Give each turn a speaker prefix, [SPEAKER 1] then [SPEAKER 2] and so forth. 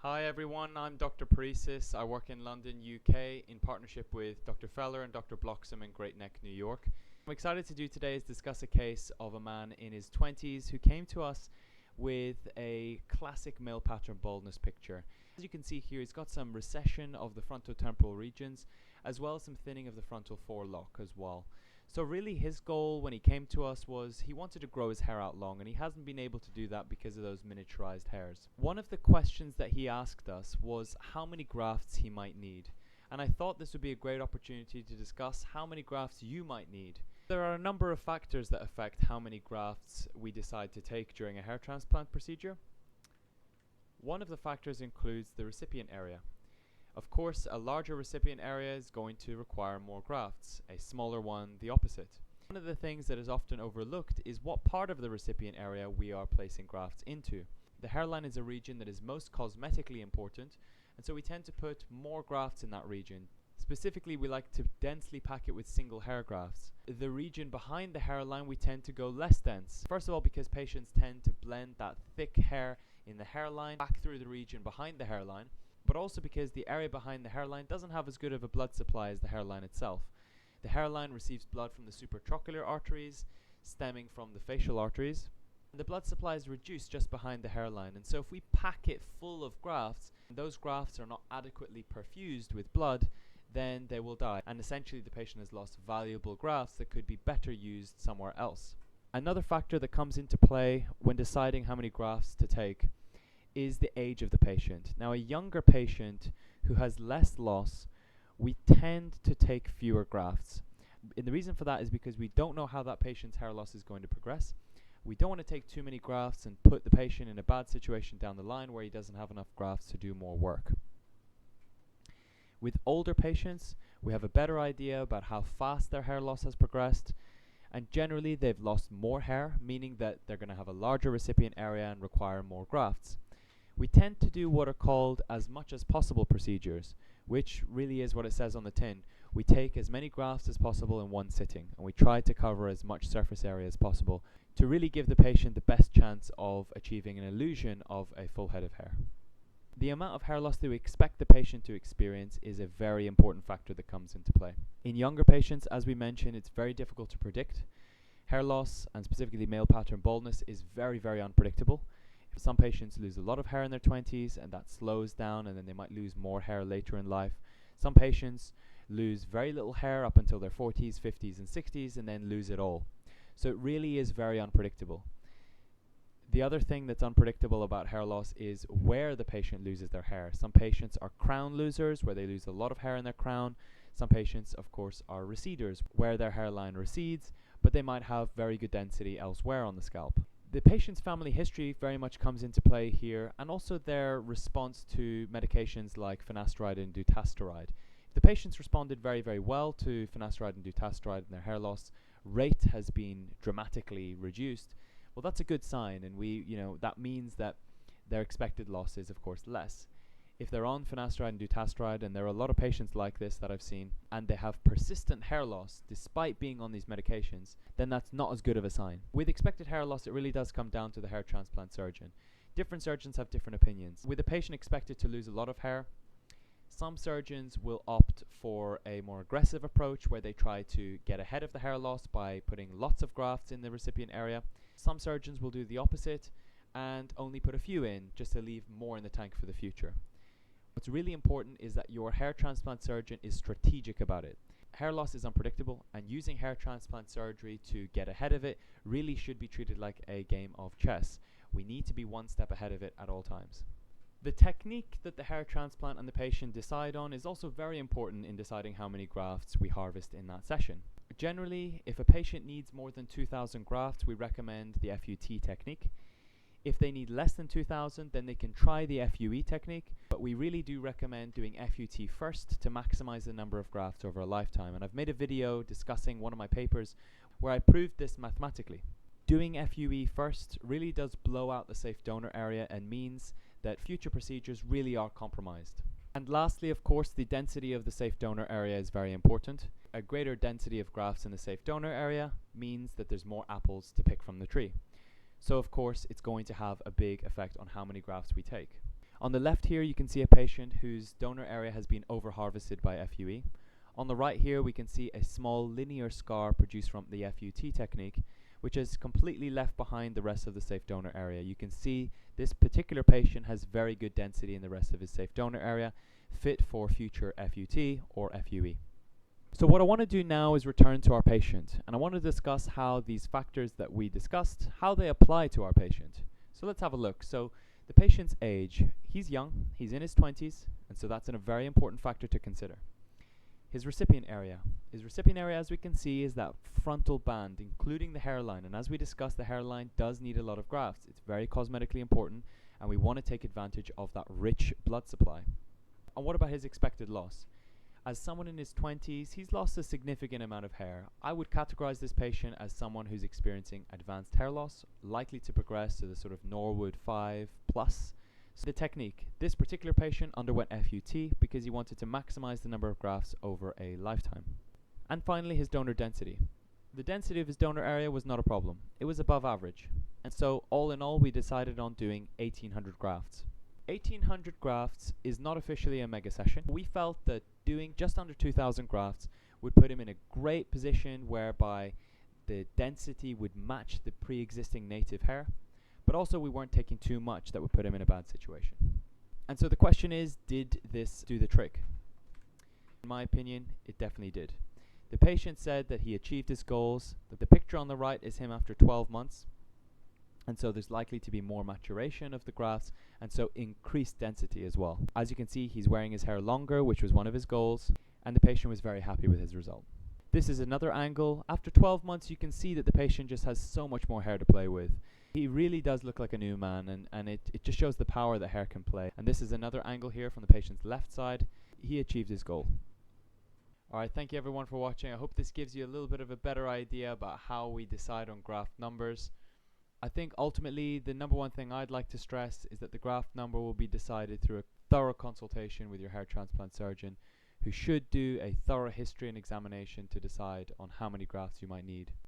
[SPEAKER 1] Hi everyone, I'm Dr. Parissis. I work in London, UK in partnership with Dr. Feller and Dr. Bloxham in Great Neck, New York. I'm excited to do today is discuss a case of a man in his 20s who came to us with a classic male pattern baldness picture. As you can see here, he's got some recession of the frontotemporal regions as well as some thinning of the frontal forelock as well. So really his goal when he came to us was he wanted to grow his hair out long, and he hasn't been able to do that because of those miniaturized hairs. One of the questions that he asked us was how many grafts he might need. And I thought this would be a great opportunity to discuss how many grafts you might need. There are a number of factors that affect how many grafts we decide to take during a hair transplant procedure. One of the factors includes the recipient area. Of course, a larger recipient area is going to require more grafts, a smaller one the opposite. One of the things that is often overlooked is what part of the recipient area we are placing grafts into. The hairline is a region that is most cosmetically important, and so we tend to put more grafts in that region. Specifically, we like to densely pack it with single hair grafts. The region behind the hairline we tend to go less dense. First of all, because patients tend to blend that thick hair in the hairline back through the region behind the hairline, but also because the area behind the hairline doesn't have as good of a blood supply as the hairline itself. The hairline receives blood from the supratrochlear arteries, stemming from the facial arteries. The blood supply is reduced just behind the hairline, and so if we pack it full of grafts, and those grafts are not adequately perfused with blood, then they will die, and essentially the patient has lost valuable grafts that could be better used somewhere else. Another factor that comes into play when deciding how many grafts to take is the age of the patient. Now, a younger patient who has less loss, we tend to take fewer grafts. And the reason for that is because we don't know how that patient's hair loss is going to progress. We don't want to take too many grafts and put the patient in a bad situation down the line where he doesn't have enough grafts to do more work. With older patients, we have a better idea about how fast their hair loss has progressed, and generally they've lost more hair, meaning that they're going to have a larger recipient area and require more grafts. We tend to do what are called as much as possible procedures, which really is what it says on the tin. We take as many grafts as possible in one sitting, and we try to cover as much surface area as possible to really give the patient the best chance of achieving an illusion of a full head of hair. The amount of hair loss that we expect the patient to experience is a very important factor that comes into play. In younger patients, as we mentioned, it's very difficult to predict. Hair loss, and specifically male pattern baldness, is very, very unpredictable. Some patients lose a lot of hair in their 20s and that slows down, and then they might lose more hair later in life. Some patients lose very little hair up until their 40s, 50s and 60s and then lose it all. So it really is very unpredictable. The other thing that's unpredictable about hair loss is where the patient loses their hair. Some patients are crown losers, where they lose a lot of hair in their crown. Some patients, of course, are receders, where their hairline recedes, but they might have very good density elsewhere on the scalp. The patient's family history very much comes into play here, and also their response to medications like finasteride and dutasteride. If the patients responded very, very well to finasteride and dutasteride and their hair loss rate has been dramatically reduced, well, that's a good sign, and that means that their expected loss is, of course, less. If they're on finasteride and dutasteride, and there are a lot of patients like this that I've seen, and they have persistent hair loss despite being on these medications, then that's not as good of a sign. With expected hair loss, it really does come down to the hair transplant surgeon. Different surgeons have different opinions. With a patient expected to lose a lot of hair, some surgeons will opt for a more aggressive approach where they try to get ahead of the hair loss by putting lots of grafts in the recipient area. Some surgeons will do the opposite and only put a few in just to leave more in the tank for the future. What's really important is that your hair transplant surgeon is strategic about it. Hair loss is unpredictable, and using hair transplant surgery to get ahead of it really should be treated like a game of chess. We need to be one step ahead of it at all times. The technique that the hair transplant and the patient decide on is also very important in deciding how many grafts we harvest in that session. Generally, if a patient needs more than 2,000 grafts, we recommend the FUT technique. If they need less than 2,000, then they can try the FUE technique, but we really do recommend doing FUT first to maximize the number of grafts over a lifetime. And I've made a video discussing one of my papers where I proved this mathematically. Doing FUE first really does blow out the safe donor area and means that future procedures really are compromised. And lastly, of course, the density of the safe donor area is very important. A greater density of grafts in the safe donor area means that there's more apples to pick from the tree. So of course, it's going to have a big effect on how many grafts we take. On the left here you can see a patient whose donor area has been over-harvested by FUE. On the right here we can see a small linear scar produced from the FUT technique, which has completely left behind the rest of the safe donor area. You can see this particular patient has very good density in the rest of his safe donor area, fit for future FUT or FUE. So what I want to do now is return to our patient, and I want to discuss how these factors that we discussed, how they apply to our patient. So let's have a look. So the patient's age, he's young, he's in his 20s, and so that's a very important factor to consider. His recipient area. His recipient area, as we can see, is that frontal band, including the hairline. And as we discussed, the hairline does need a lot of grafts. It's very cosmetically important, and we want to take advantage of that rich blood supply. And what about his expected loss? As someone in his 20s, he's lost a significant amount of hair. I would categorize this patient as someone who's experiencing advanced hair loss, likely to progress to the sort of Norwood 5+. So the technique. This particular patient underwent FUT because he wanted to maximize the number of grafts over a lifetime. And finally, his donor density. The density of his donor area was not a problem. It was above average. And so all in all, we decided on doing 1,800 grafts. 1,800 grafts is not officially a mega session. We felt that doing just under 2,000 grafts would put him in a great position whereby the density would match the pre-existing native hair, but also we weren't taking too much that would put him in a bad situation. And so the question is, did this do the trick? In my opinion, it definitely did. The patient said that he achieved his goals. The picture on the right is him after 12 months. And so there's likely to be more maturation of the grafts, and so increased density as well. As you can see, he's wearing his hair longer, which was one of his goals, and the patient was very happy with his result. This is another angle. After 12 months, you can see that the patient just has so much more hair to play with. He really does look like a new man, and it just shows the power that hair can play. And this is another angle here from the patient's left side. He achieved his goal. Alright, thank you everyone for watching. I hope this gives you a little bit of a better idea about how we decide on graft numbers. I think ultimately the number one thing I'd like to stress is that the graft number will be decided through a thorough consultation with your hair transplant surgeon, who should do a thorough history and examination to decide on how many grafts you might need.